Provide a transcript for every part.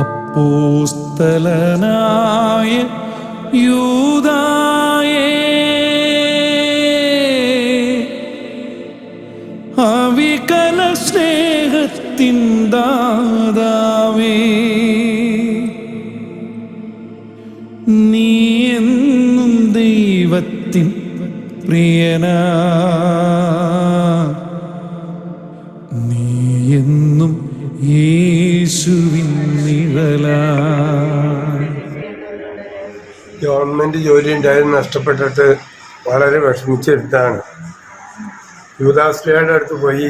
അപ്പോസ്തലനായ യൂദായേ, അവികല സ്നേഹത്തിൻ ദാതാവേ, നീ എന്നും ദൈവത്തിൻ പ്രിയനാ, നീ എന്നും യേശുവിൻ നിഴലാ. ഗവൺമെൻറ് ജോലി ഉണ്ടായിരുന്നു, നഷ്ടപ്പെട്ടിട്ട് വളരെ വിഷമിച്ചെടുത്താണ്. യൂദാശ്ലേയുടെ അടുത്ത് പോയി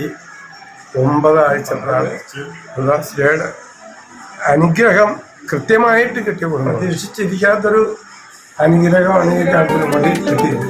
9 ആഴ്ച പ്രാർത്ഥിച്ചു. യൂദാശ്ലേയുടെ അനുഗ്രഹം കൃത്യമായിട്ട് കിട്ടി. പ്രതീക്ഷിച്ചിരിക്കാത്തൊരു അനുഗ്രഹമാണ് ഈ കാട്ടിന് വേണ്ടി കിട്ടിയത്.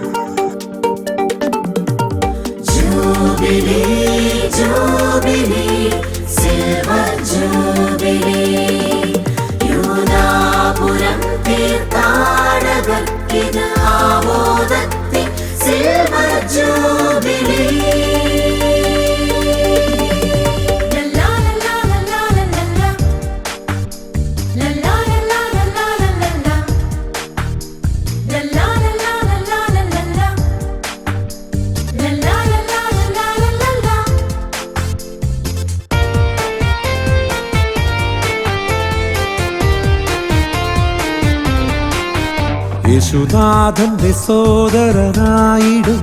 യേശുനാഥന്റെ സോദരനായിടും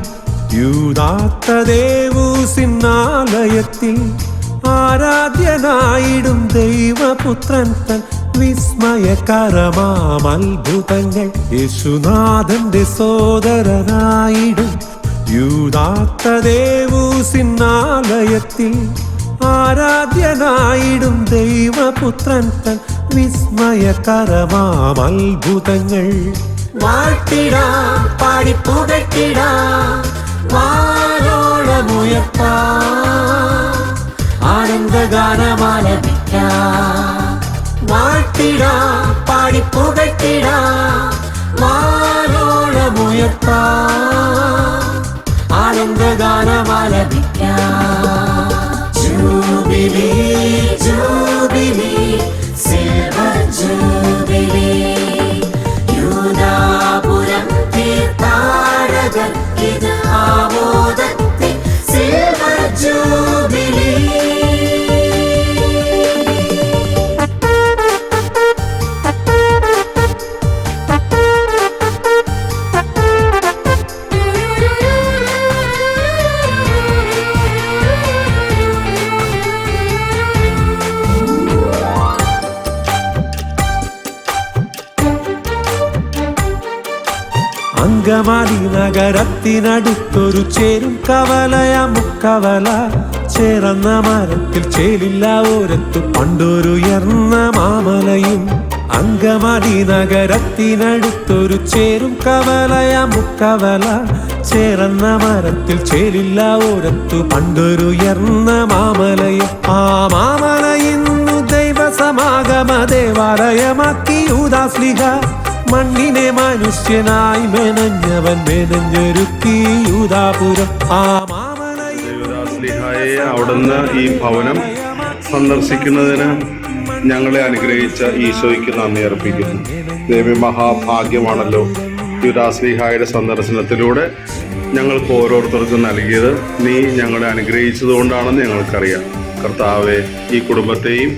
യൂദാത്തദേവൂസിന്നാലയത്തിൽ ആരാധ്യനായിടും ദൈവപുത്രൻ തൻ വിസ്മയകരമാം അത്ഭുതങ്ങൾ. യേശുനാഥന്റെ സോദരനായിടും യൂദാത്തദേവൂസിന്നാലയത്തിൽ ആരാധ്യനായിടും ദൈവപുത്രൻ തൻ വിസ്മയകരമാം അത്ഭുതങ്ങൾ. വാഴ്ത്തിടാം, പാടി പുകഴ്ത്തിടാം, വാനോളമുയർത്താം, ആനന്ദഗാനമാലപിക്കാം. വാഴ്ത്തിടാം, പാടി പുകഴ്ത്തിടാം, വാനോളമുയർത്താം, ആനന്ദഗാനമാലപിക്കാം. Jubilee jubilee silver jubilee, Yudapuram തീർത്ഥാടകർക്കിത് ആമോദത്തിൻ സിൽവർ ജൂബിലി. അങ്കമാലി നഗരത്തിനടുത്തൊരു ചേരും കവലയ മുക്കവല, ചേർന്ന മരത്തിൽ ചേലില്ല ഓരത്തു പണ്ടൊരുയർന്ന മാമലയും. അങ്കമാലി നഗരത്തിനടുത്തൊരു ചേരും കവലയ മുക്കവല, ചേർന്ന മരത്തിൽ ചേലില്ല ഓരത്തു പണ്ടൊരുയർന്ന മാമലയും. ആ മാമല ഇന്നു ദൈവസമാഗമ ദേവാലയമാക്കി യൂദാശ്ലീഹ. മണ്ണിനെ മനുഷ്യനായി മെനഞ്ഞവൻ മെനഞ്ഞൊരുക്കി യൂദാപുരം. ആ യൂദാശ്ലീഹായെ അവിടുന്ന് ഈ ഭവനം സന്ദർശിക്കുന്നതിന് ഞങ്ങളെ അനുഗ്രഹിച്ച ഈശോയ്ക്ക് നന്ദി അർപ്പിക്കുന്നു. ദേവി മഹാഭാഗ്യമാണല്ലോ യൂദാശ്ലീഹായുടെ സന്ദർശനത്തിലൂടെ ഞങ്ങൾക്ക് ഓരോരുത്തർക്കും നൽകിയത്. നീ ഞങ്ങളെ അനുഗ്രഹിച്ചതുകൊണ്ടാണെന്ന് ഞങ്ങൾക്കറിയാം. കർത്താവെ, ഈ കുടുംബത്തെയും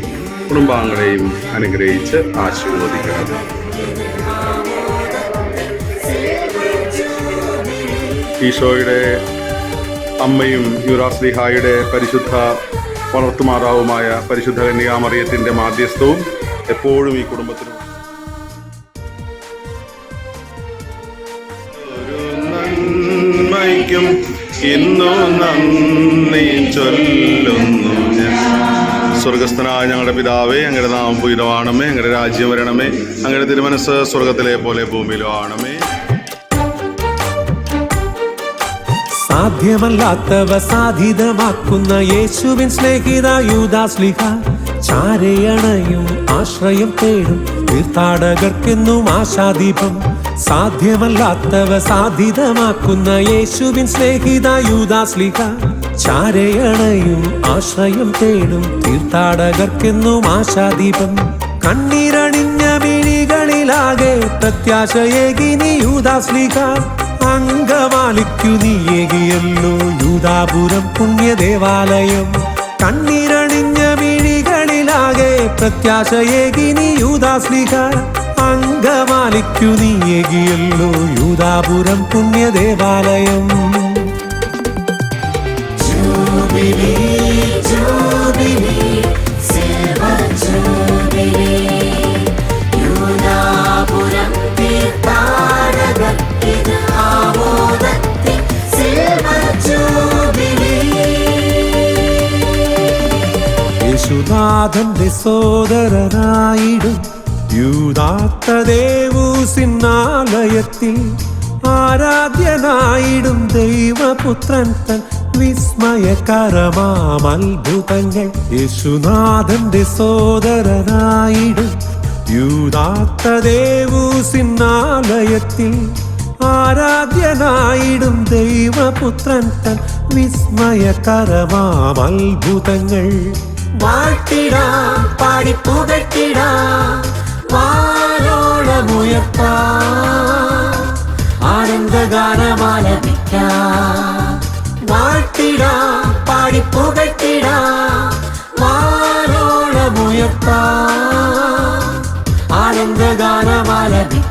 കുടുംബാംഗങ്ങളെയും അനുഗ്രഹിച്ച് ആശീർവദിക്കണം. ഈശോയുടെ അമ്മയും യൂദാശ്ലീഹായുടെ പരിശുദ്ധ വളർത്തുമാതാവുമായ പരിശുദ്ധ കന്യകാമറിയത്തിൻ്റെ മാധ്യസ്ഥവും എപ്പോഴും ഈ കുടുംബത്തിനും. നന്മയ്ക്കും ഇന്നു നന്ദി ചൊല്ലുന്നു ഞാൻ. സ്വർഗസ്ഥനായ ഞങ്ങളുടെ പിതാവേ, അങ്ങയുടെ നാമം പൂജിതമാകണമേ, അങ്ങയുടെ രാജ്യം വരണമേ, അങ്ങയുടെ തിരുമനസ്സ് സ്വർഗത്തിലെ പോലെ ഭൂമിയിലും ആണമേ. സാധ്യമല്ലാത്തവ സാധിതമാക്കുന്ന യേശുവിൻ സ്നേഹിത യൂദാശ്ലീഹ, ചാരയണയും ആശ്രയം തേടും തീർത്ഥാടകർക്കെന്നും ആശാദീപം. സാധ്യമല്ലാത്തവ സാധിതമാക്കുന്ന യേശുവിൻ സ്നേഹിത യൂദാശ്ലീഹ, ചാരയണയും ആശ്രയം തേടും തീർത്ഥാടകർക്കെന്നും ആശാദീപം. കണ്ണീരണിഞ്ഞ മിഴികളിലാകെ പ്രത്യാശയേകിനി യൂദാശ്ലീഹ അങ്കമാലിക്കു നീയേകിയല്ലോ യൂദാപുരം പുണ്യദേവാലയം കണ്ണീരണിഞ്ഞ മിഴികളിലാകെ പ്രത്യാശയേകിനി യൂദാശ്ലീഹ അങ്കമാലിക്കു നീയേകിയല്ലോ യൂദാപുരം പുണ്യദേവാലയം jubilee jubilee silver jubilee Yudapuram തീർത്ഥാടകർക്കിത് ആമോദത്തിൻ സിൽവർ ജൂബിലി യേശുനാഥന്റെ സോദരനായിടും യൂദാത്തദേവൂസിന്നാലയത്തിൽ ആരാധ്യനായിടും ദൈവപുത്രൻ തൻ വിസ്മയകരമാം അത്ഭുതങ്ങൾ യേശുനാഥന്റെ സോദരനായിടും യൂദാത്തദേവൂസിന്നാലയത്തിൽ ആരാധ്യനായിടും ദൈവപുത്രൻ തൻ വിസ്മയകരമാം അത്ഭുതങ്ങൾ വാഴ്ത്തിടാം പാടി പുകഴ്ത്തിടാം വാനോളമുയർത്താം ആനന്ദഗാനമാലപിക്കാം വാഴ്ത്തിടാം പാടി പുകഴ്ത്തിടാം വാനോളമുയർത്താം ആനന്ദഗാനമാലപിക്കാം